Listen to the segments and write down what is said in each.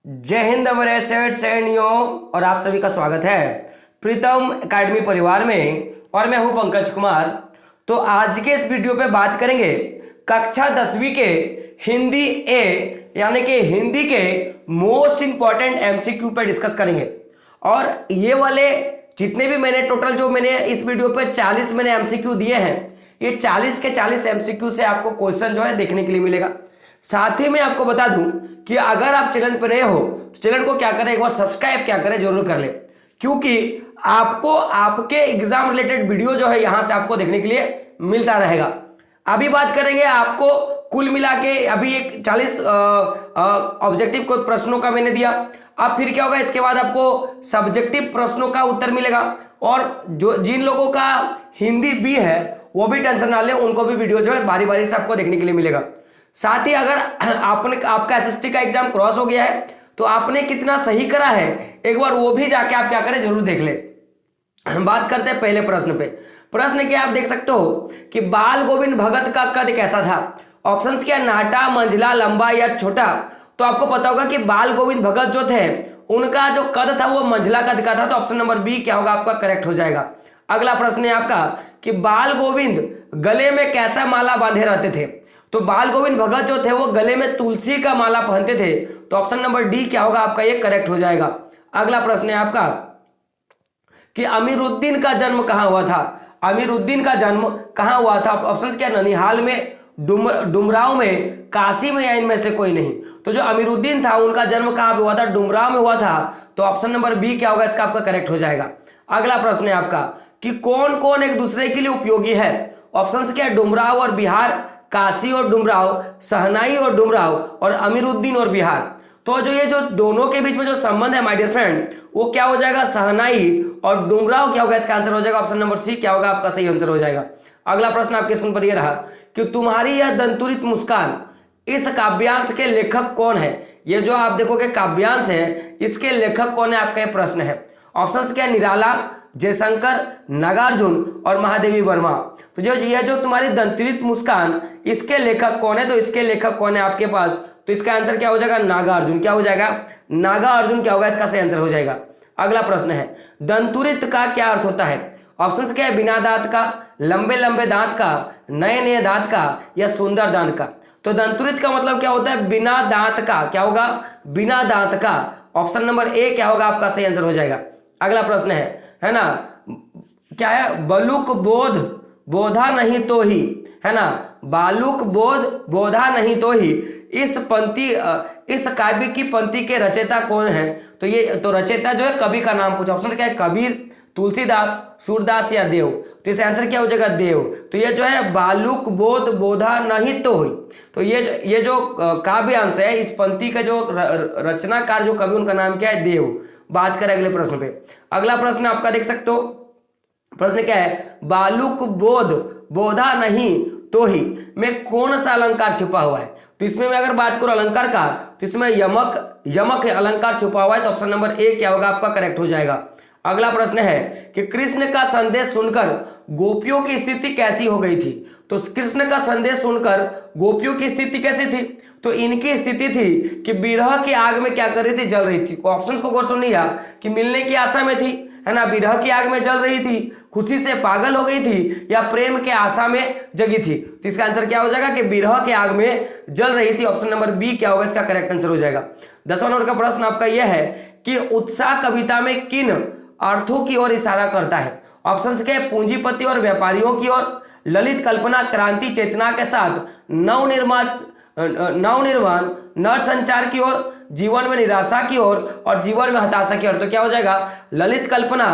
जय हिंद अमर सैनियों और आप सभी का स्वागत है प्रीतम एकेडमी परिवार में। और मैं हूं पंकज कुमार। तो आज के इस वीडियो पे बात करेंगे कक्षा 10वीं के हिंदी ए यानी कि हिंदी के मोस्ट इंपॉर्टेंट एमसीक्यू पे डिस्कस करेंगे। और ये वाले जितने भी मैंने टोटल जो मैंने इस वीडियो पे 40 मैंने एमसीक्यू दिए हैं, ये 40 के 40 एमसीक्यू से आपको क्वेश्चन जो है देखने के लिए मिलेगा। साथ ही मैं आपको बता दूं कि अगर आप चैनल पर नए हो तो चैनल को क्या करें, एक बार सब्सक्राइब क्या करें, जरूर कर ले, क्योंकि आपको आपके एग्जाम रिलेटेड वीडियो जो है यहां से आपको देखने के लिए मिलता रहेगा। अभी बात करेंगे आपको कुल मिला के अभी एक 40 ऑब्जेक्टिव को प्रश्नों का मैंने दिया। अब फिर क्या होगा, इसके बाद आपको सब्जेक्टिव प्रश्नों का उत्तर मिलेगा। और जो जिन लोगों का हिंदी बी है वो भी टेंशन ना ले, उनको भी वीडियो जो है बारी बारी से आपको देखने के लिए मिलेगा। साथ ही अगर आपका एसएसटी का एग्जाम क्रॉस हो गया है तो आपने कितना सही करा है एक बार वो भी जाके आप क्या करें, जरूर देख ले। बात करते हैं पहले प्रश्न पे। प्रश्न क्या आप देख सकते हो कि बाल गोविंद भगत का कद कैसा था। ऑप्शंस क्या, नाटा, मंझला, लंबा या छोटा। तो आपको पता होगा कि बाल गोविंद भगत जो थे उनका जो कद था वो मंझला कद का था, तो ऑप्शन नंबर बी क्या होगा आपका करेक्ट हो जाएगा। अगला प्रश्न है आपका कि बाल गोविंद गले में कैसा माला बांधे रहते थे। तो बाल गोविंद भगत जो थे वो गले में तुलसी का माला पहनते थे, तो ऑप्शन नंबर डी क्या होगा आपका ये करेक्ट हो जाएगा। अगला प्रश्न है आपका कि अमीरुद्दीन का जन्म कहां हुआ था। अमीरुद्दीन का जन्म कहां हुआ था। ऑप्शन क्या, ननिहाल में, डुमराव में, काशी में या इनमें से कोई नहीं। तो जो अमीरुद्दीन था उनका जन्म कहां पे हुआ था, डुमराव में हुआ था, तो ऑप्शन नंबर बी क्या होगा इसका आपका करेक्ट हो जाएगा। अगला प्रश्न है आपका कि कौन कौन एक दूसरे के लिए उपयोगी है। ऑप्शन क्या, डुमराव और बिहार, काशी और डुमराव, सहनाई और डुमराव, और अमीरुद्दीन और बिहार। तो जो ये जो दोनों के बीच में जो संबंध है माय डियर फ्रेंड, वो क्या हो जाएगा, सहनाई और डुमराव क्या होगा इसका आंसर हो जाएगा। ऑप्शन नंबर सी क्या होगा आपका सही आंसर हो जाएगा। अगला प्रश्न आपके स्क्रीन पर यह रहा कि तुम्हारी यह दंतुरित मुस्कान इस काव्यांश के लेखक कौन है। ये जो आप देखोगे काव्यांश है इसके लेखक कौन है आपका ये प्रश्न है। ऑप्शन क्या, निराला, जयशंकर, नागार्जुन और महादेवी वर्मा। तो जो ये जो तुम्हारी दंतुरित मुस्कान इसके लेखक कौन है, तो इसके लेखक कौन है आपके पास, तो इसका आंसर क्या हो जाएगा, नागार्जुन। क्या हो जाएगा, नागार्जुन क्या होगा इसका सही आंसर हो जाएगा। अगला प्रश्न है दंतुरित का क्या अर्थ होता है। ऑप्शन क्या है, बिना दांत का, लंबे लंबे दांत का, नए नए दांत का या सुंदर दांत का। तो दंतुरित का मतलब क्या होता है, बिना दांत का। क्या होगा, बिना दांत का। ऑप्शन नंबर ए क्या होगा आपका सही आंसर हो जाएगा। अगला प्रश्न है ना, क्या है, बलुक बोध बोधा नहीं तो ही, है ना, बालुक बोध बोधा नहीं तो ही, इस काव्य की पंक्ति के रचयिता कौन है। तो ये तो रचयिता जो है कवि का नाम पूछा। ऑप्शन क्या है, कबीर, तुलसीदास, सूरदास या देव। तो इसका आंसर क्या हो जाएगा, देव। तो ये जो है बालुक बोध बोधा नहीं तो हुई, तो ये जो काव्यांश है इस पंक्ति का जो रचनाकार जो कवि उनका नाम क्या है, देव। बात करें अगले प्रश्न पे। अगला प्रश्न आपका देख सकते हो, प्रश्न क्या है, बालुक बोध बोधा नहीं तो ही में कौन सा अलंकार छुपा हुआ है। तो इसमें मैं अगर बात करूं अलंकार का, तो इसमें यमक अलंकार छुपा हुआ है, तो ऑप्शन नंबर ए क्या होगा आपका करेक्ट हो जाएगा। अगला प्रश्न है कि कृष्ण का संदेश सुनकर गोपियों की स्थिति कैसी हो गई थी। तो कृष्ण का संदेश सुनकर गोपियों की स्थिति कैसी थी, तो इनकी स्थिति थी कि विरह की आग में क्या कर रही थी, जल रही थी। ऑप्शंस को गौर सुनिए कि मिलने की आशा में थी, है ना, विरह की आग में जल रही थी, खुशी से पागल हो गई थी, या प्रेम के आशा में जगी थी। तो इसका आंसर क्या हो जाएगा कि विरह के आग में जल रही थी। ऑप्शन नंबर बी क्या होगा इसका करेक्ट आंसर हो जाएगा। 10वां नंबर का प्रश्न आपका यह है कि उत्साह कविता में किन अर्थों की ओर इशारा करता है। ऑप्शंस के, पूंजीपति और व्यापारियों की ओर, ललित कल्पना क्रांति चेतना के साथ नवनिर्माण नर संचार की ओर, जीवन में निराशा की ओर और जीवन में हताशा की ओर। तो क्या हो जाएगा, ललित कल्पना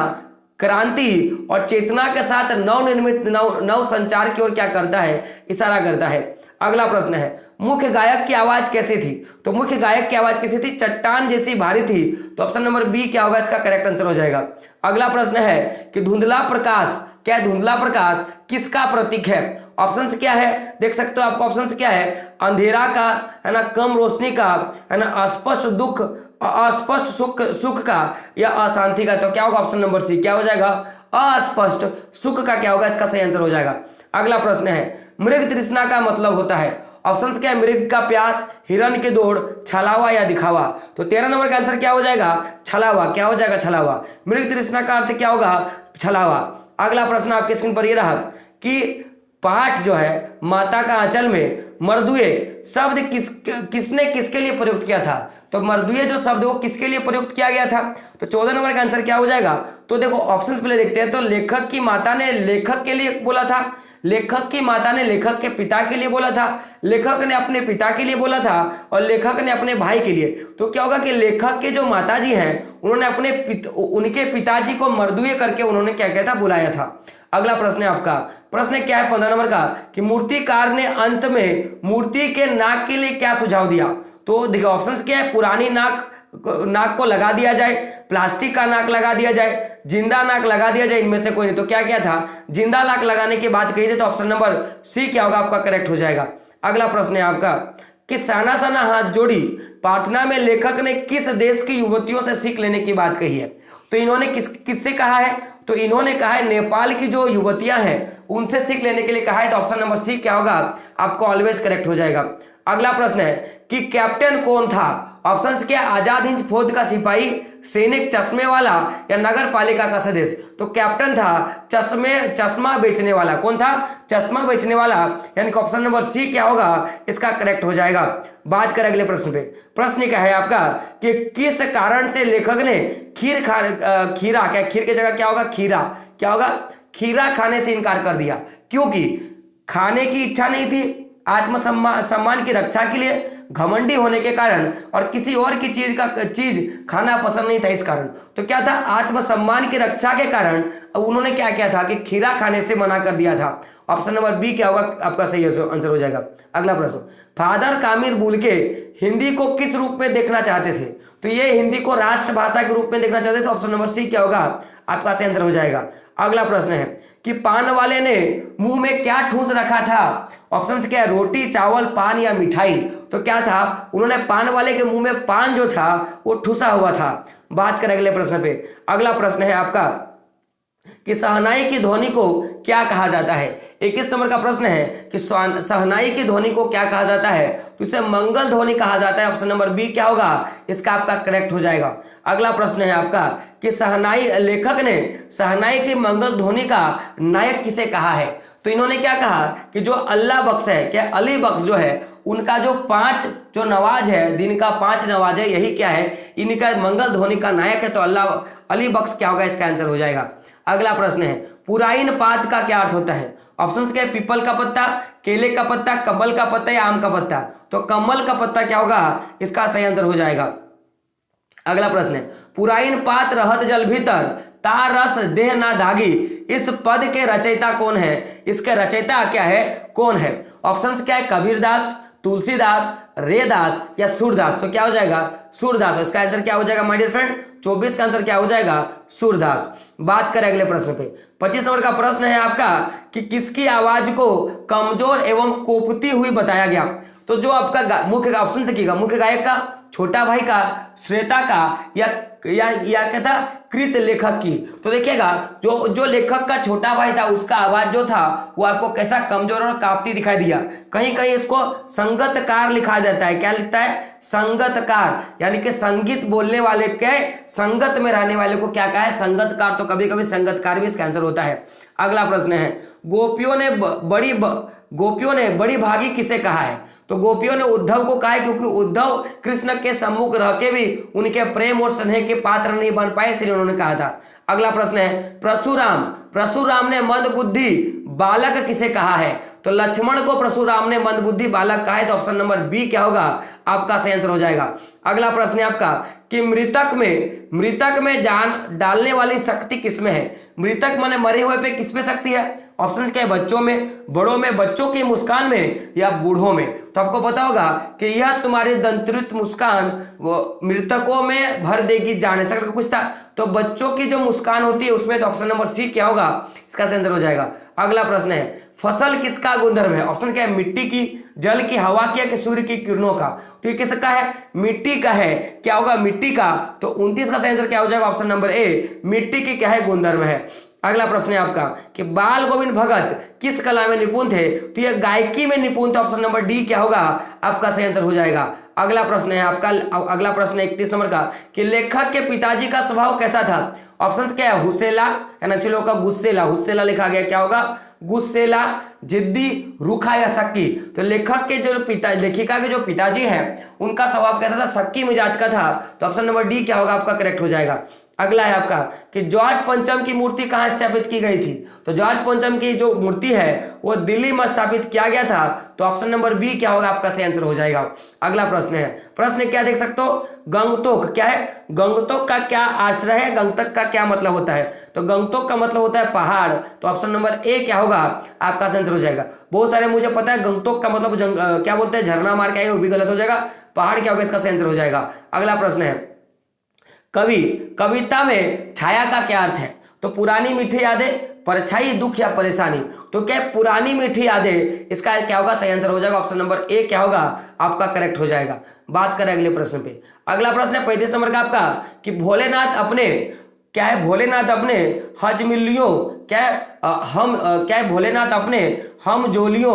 क्रांति और चेतना के साथ नवनिर्मित नव संचार की ओर क्या करता है, इशारा करता है। अगला प्रश्न है मुख्य गायक की आवाज कैसी थी। तो मुख्य गायक की आवाज कैसी थी, चट्टान जैसी भारी थी। तो ऑप्शन नंबर बी क्या होगा इसका करेक्ट आंसर हो जाएगा। अगला प्रश्न है कि धुंधला प्रकाश, क्या धुंधला प्रकाश किसका प्रतीक है। ऑप्शंस क्या है देख सकते हो आपको। ऑप्शंस क्या है, अंधेरा का, है ना, कम रोशनी का, है ना, अस्पष्ट दुख, अस्पष्ट सुख का या अशांति का। तो क्या होगा ऑप्शन नंबर सी क्या हो जाएगा, अस्पष्ट सुख का क्या होगा इसका सही आंसर हो जाएगा। अगला प्रश्न है मृग तृष्णा का मतलब होता है। ऑप्शन क्या है, मृग का प्यास, हिरण की दौड़, छलावा या दिखावा। तो 13 नंबर का आंसर क्या हो जाएगा, छलावा। क्या हो जाएगा, छलावा। मृग तृष्णा का अर्थ क्या होगा, छलावा। अगला प्रश्न आपके स्क्रीन पर ये रहा कि पाठ जो है माता का आंचल में मर्दुए शब्द किसने किसके लिए प्रयुक्त किया था। तो मर्दुए जो शब्द वो किसके लिए प्रयुक्त किया गया था। तो 14 नंबर का आंसर क्या हो जाएगा। तो देखो ऑप्शंस पहले देखते हैं। तो लेखक की माता ने लेखक के लिए बोला था, लेखक की माता ने लेखक के पिता के लिए बोला था, लेखक ने अपने पिता के लिए बोला था, और लेखक ने अपने भाई के लिए। तो क्या होगा कि लेखक के जो माताजी हैं उन्होंने उनके पिताजी को मर्दुए करके उन्होंने क्या किया था, बुलाया था। अगला प्रश्न है आपका, प्रश्न क्या है 15 नंबर का कि मूर्तिकार ने अंत में मूर्ति के नाक के लिए क्या सुझाव दिया। तो देखिए ऑप्शंस क्या है, पुरानी नाक को लगा दिया जाए, प्लास्टिक का नाक लगा दिया जाए, जिंदा नाक लगा दिया जाए, इनमें से कोई नहीं। तो क्या क्या था, जिंदा नाक लगाने की बात कही थी। तो ऑप्शन नंबर सी क्या होगा आपका करेक्ट हो जाएगा। अगला प्रश्न है आपका कि साना साना हाथ जोड़ी प्रार्थना में लेखक ने किस देश की युवतियों से सीख लेने की बात कही है। तो इन्होंने किससे कहा है। तो इन्होंने कहा है नेपाल की जो युवतियां हैं उनसे सीख लेने के लिए कहा है। तो ऑप्शन नंबर सी क्या होगा आपको ऑलवेज करेक्ट हो जाएगा। अगला प्रश्न है कि कैप्टन कौन था। ऑप्शंस क्या, आजाद हिंद फौज का सिपाही, सैनिक, चश्मे वाला या नगर पालिका का सदस्य। तो कैप्टन था चश्मा बेचने वाला। कौन था, चश्मा बेचने वाला, यानी कि ऑप्शन नंबर सी क्या होगा इसका करेक्ट हो जाएगा। बात करें अगले प्रश्न पे। प्रश्न क्या है आपका कि किस कारण से लेखक ने खीर की जगह क्या होगा, क्या होगा, खीरा खाने से इनकार कर दिया। क्योंकि खाने की इच्छा नहीं थी, सम्मान की रक्षा के लिए, घमंडी होने के कारण, और किसी और की चीज खाना पसंद नहीं था इस कारण। तो क्या था, आत्मसम्मान की रक्षा के कारण उन्होंने क्या किया था कि खीरा खाने से मना कर दिया था। ऑप्शन नंबर बी क्या होगा आपका सही आंसर हो जाएगा। अगला प्रश्न, फादर कामिल बुल्के हिंदी को किस रूप में देखना चाहते थे। तो ये हिंदी को राष्ट्रभाषा के रूप में देखना चाहते थे। तो ऑप्शन नंबर सी क्या होगा आपका सही आंसर हो जाएगा। अगला प्रश्न है कि पान वाले ने मुंह में क्या ठूस रखा था। ऑप्शंस क्या है, रोटी, चावल, पान या मिठाई। तो क्या था, उन्होंने पान वाले के मुंह में पान जो था वो ठूसा हुआ था। बात करें अगले प्रश्न पे। अगला प्रश्न है आपका कि शहनाई की ध्वनि को क्या कहा जाता है। 21 नंबर का प्रश्न है कि शहनाई की ध्वनि को क्या कहा जाता है। तो इसे मंगल ध्वनि कहा जाता है। ऑप्शन नंबर बी क्या होगा इसका आपका करेक्ट हो जाएगा। अगला प्रश्न है आपका कि लेखक ने शहनाई की मंगल ध्वनि का नायक किसे कहा है। तो इन्होंने क्या कहा कि जो अल्लाह बख्श है, क्या अली बख्श जो है, उनका जो 5 जो नवाज है, दिन का 5 नवाज है, यही क्या है इनका मंगल ध्वनि का नायक है। तो अली बख्श क्या होगा इसका आंसर हो जाएगा। अगला प्रश्न है पुराइन पात का क्या अर्थ होता है। ऑप्शंस क्या है, पीपल का पत्ता, केले का पत्ता, कमल का पत्ता या आम का पत्ता। तो कमल का पत्ता क्या होगा इसका सही आंसर हो जाएगा। अगला प्रश्न है पुराइन पात रहत जल भीतर तार रस देह ना दागी, इस पद के रचयिता कौन है। इसके रचयिता क्या है, कौन है। ऑप्शंस क्या है, कबीरदास, तुलसीदास, रेदास या सूरदास। तो क्या हो जाएगा सूरदास। इसका आंसर क्या हो जाएगा माय डियर फ्रेंड 24 का आंसर क्या हो जाएगा सूरदास। बात करें अगले प्रश्न पे। 25 नंबर का प्रश्न है आपका कि किसकी आवाज को कमजोर एवं कोपती हुई बताया गया। तो जो आपका मुख्य ऑप्शन देखिएगा, मुख्य गायक का, छोटा भाई का, श्वेता का या क्या था कृत लेखक की। तो देखिएगा जो लेखक का छोटा भाई था उसका आवाज जो था वो आपको कैसा कमजोर और कांपती दिखाई दिया। कहीं कहीं इसको संगतकार लिखा जाता है। क्या लिखता है, संगतकार, यानी कि संगीत बोलने वाले के संगत में रहने वाले को क्या कहा है, संगतकार। तो कभी कभी संगतकार भी इसका आंसर होता है। अगला प्रश्न है गोपियों ने बड़ी भागी किसे कहा है। तो गोपियों ने उद्धव को कहा है क्योंकि उद्धव कृष्ण के सम्मुख रह के भी उनके प्रेम और स्नेह के पात्र नहीं बन पाए, इसलिए उन्होंने कहा था। अगला प्रश्न है परशुराम ने मंदबुद्धि बालक किसे कहा है। तो लक्ष्मण को परशुराम ने मंदबुद्धि बालक कहा है। तो ऑप्शन नंबर बी क्या होगा आपका सही आंसर हो जाएगा। अगला प्रश्न है आपका कि मृतक में जान डालने वाली शक्ति किसमें है। मृतक माने मरे हुए पे किसमें शक्ति है। ऑप्शन क्या है, बच्चों में, बड़ों में, बच्चों की मुस्कान में या बूढ़ों में। तो आपको पता होगा कि यह तुम्हारी दंत्रित मुस्कान वो मृतकों में भर देगी जान, ऐसा करके कुछ था। तो बच्चों की जो मुस्कान होती है उसमें। तो ऑप्शन नंबर सी क्या होगा इसका आंसर हो जाएगा। अगला प्रश्न है फसल किसका गुणधर्म है। ऑप्शन क्या है, मिट्टी की, जल की, हवा की या कि सूर्य की किरणों का? तो ये किसका है? मिट्टी का है। क्या होगा? मिट्टी का। तो 29 का सही आंसर क्या हो जाएगा? ऑप्शन नंबर ए, मिट्टी की क्या है? गुणधर्म है। अगला प्रश्न है आपका कि बाल गोविंद भगत किस कला में निपुण थे? तो ये गायकी में निपुण थे। ऑप्शन नंबर डी क्या होगा? आपका सही आंसर हो जाएगा। अगला प्रश्न है आपका, अगला प्रश्न है 31 नंबर का कि लेखक के पिताजी का स्वभाव कैसा था? ऑप्शंस क्या है? हुस्सेला, एक्चुअली होगा गुस्सेला, हुस्सेला लिखा गया, क्या होगा? गुस्सेला, जिद्दी, रूखा या शक्की? तो लेखक के जो लेखिका के जो पिताजी हैं उनका स्वभाव कैसा था? शक्की मिजाज का था। तो ऑप्शन नंबर डी क्या होगा? आपका करेक्ट हो जाएगा। अगला है आपका कि जॉर्ज पंचम की मूर्ति कहां स्थापित की गई थी? तो जॉर्ज पंचम की जो मूर्ति है वो दिल्ली में स्थापित किया गया था। तो ऑप्शन नंबर बी क्या होगा? आपका सही आंसर हो जाएगा। अगला प्रश्न है, प्रश्न क्या देख सकते हो? गंगटोक क्या है? गंगटोक का क्या आश्रय है? गंगटोक का क्या मतलब होता है? तो गंगटोक का मतलब होता है पहाड़। तो ऑप्शन नंबर ए क्या होगा? आपका आंसर हो जाएगा। बहुत सारे मुझे पता है गंगटोक का मतलब क्या बोलते हैं, झरना मार के आए, वो भी गलत हो जाएगा। पहाड़ क्या होगा? इसका सही आंसर हो जाएगा। अगला प्रश्न है, कवि कविता में छाया का क्या अर्थ है? तो पुरानी मीठी यादें, परछाई, दुख या परेशानी? तो क्या पुरानी मीठी यादें, इसका क्या होगा? सही आंसर हो जाएगा। ऑप्शन नंबर ए क्या होगा? आपका करेक्ट हो जाएगा। बात करें अगले प्रश्न पे। अगला प्रश्न है 35 नंबर का आपका कि भोलेनाथ अपने क्या है? भोलेनाथ अपने हजमिलियों क्या है? क्या है? भोलेनाथ अपने हम जोलियों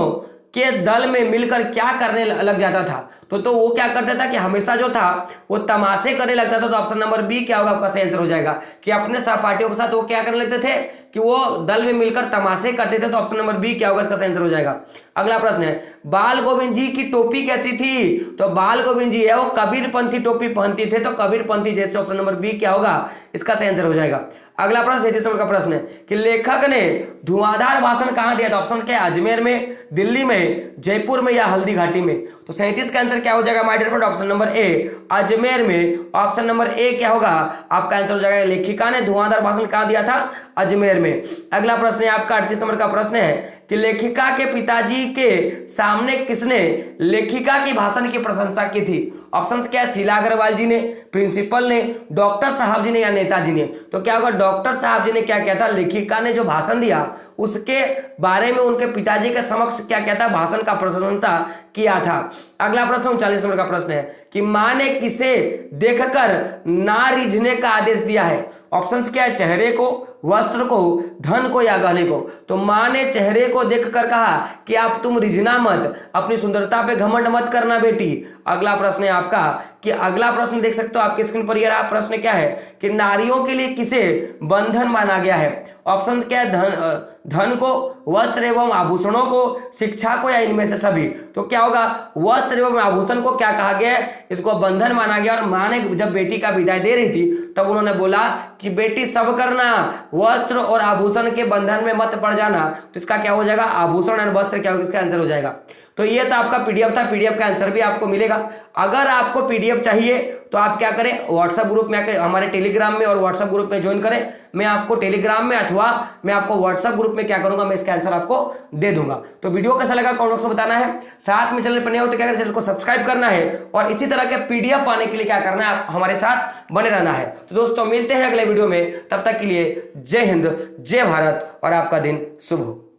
के दल में मिलकर क्या करने लग जाता था? तो वो क्या करता था कि हमेशा जो था वो तमाशे करने लगता था। तो ऑप्शन नंबर बी क्या होगा? आपका सही आंसर हो जाएगा कि अपने सहपाठियों के साथ वो क्या करने लगते थे कि वो दल में मिलकर तमाशे करते थे। तो ऑप्शन नंबर बी क्या होगा? इसका सही आंसर हो जाएगा। अगला प्रश्न है, बाल गोविंद जी की टोपी कैसी थी? तो बाल गोविंद जी है वो कबीरपंथी टोपी पहनती थे। तो कबीरपंथी जैसे ऑप्शन नंबर बी क्या होगा? इसका सही आंसर हो जाएगा। अगला प्रश्न 37 नंबर का प्रश्न है कि लेखक ने धुआंधार भाषण कहां दिया था? ऑप्शन क्या है? अजमेर में, दिल्ली में, जयपुर में या हल्दी घाटी में? तो 37 का आंसर क्या हो जाएगा my dear friend? Option number A, Ajmer में। ऑप्शन नंबर ए क्या होगा? आपका आंसर हो जाएगा। लेखिका ने धुआंधार भाषण कहां दिया था? अजमेर में। अगला प्रश्न है आपका 38 नंबर का प्रश्न है कि लेखिका के पिताजी के सामने किसने लेखिका की भाषण की प्रशंसा की थी? ऑप्शंस क्या है? शीला अग्रवाल जी ने, प्रिंसिपल ने, डॉक्टर साहब जी ने या नेताजी ने? तो क्या होगा? डॉक्टर साहब जी ने क्या किया था? लेखिका ने जो भाषण दिया उसके बारे में उनके पिताजी के समक्ष क्या किया था? भाषण का प्रशंसा किया था। अगला प्रश्न 39 नंबर का प्रश्न है कि मां ने किसे देखकर ना रिझने का आदेश दिया है? ऑप्शंस क्या है? चेहरे को, वस्त्र को, धन को या गहने को? तो मां ने चेहरे को देखकर कहा कि आप तुम रिझना मत, अपनी सुंदरता पे घमंड मत करना बेटी। अगला प्रश्न है आपका कि अगला प्रश्न देख सकते हो आपकी स्क्रीन पर, यह प्रश्न क्या है कि नारियों के लिए किसे बंधन माना गया है? ऑप्शन क्या है? धन को, वस्त्र एवं आभूषणों को, शिक्षा को या इनमें से सभी? तो क्या होगा? वस्त्र एवं आभूषण को क्या कहा गया है? इसको बंधन माना गया। और मां ने जब बेटी का विदाई दे रही थी तब उन्होंने बोला कि बेटी सब करना, वस्त्र और आभूषण के बंधन में मत पड़ जाना। तो इसका क्या हो जाएगा? आभूषण और वस्त्र क्या होगा? इसका आंसर हो जाएगा। तो ये तो आपका पीडीएफ था, पीडीएफ का आंसर भी आपको मिलेगा। अगर आपको पीडीएफ चाहिए तो आप क्या करें? व्हाट्सएप ग्रुप में आकर हमारे टेलीग्राम में और व्हाट्सएप ग्रुप में ज्वाइन करें। मैं आपको टेलीग्राम में अथवा मैं आपको व्हाट्सएप ग्रुप में क्या करूंगा? मैं इसका आंसर आपको दे दूंगा। तो वीडियो कैसा लगा कमेंट बॉक्स में बताना है। साथ में चैनल पर नए हो तो क्या करें? चैनल को सब्सक्राइब करना है और इसी तरह के पीडीएफ पाने के लिए क्या करना है? आप हमारे साथ बने रहना है। तो दोस्तों मिलते हैं अगले वीडियो में, तब तक के लिए जय हिंद, जय भारत और आपका दिन शुभ हो।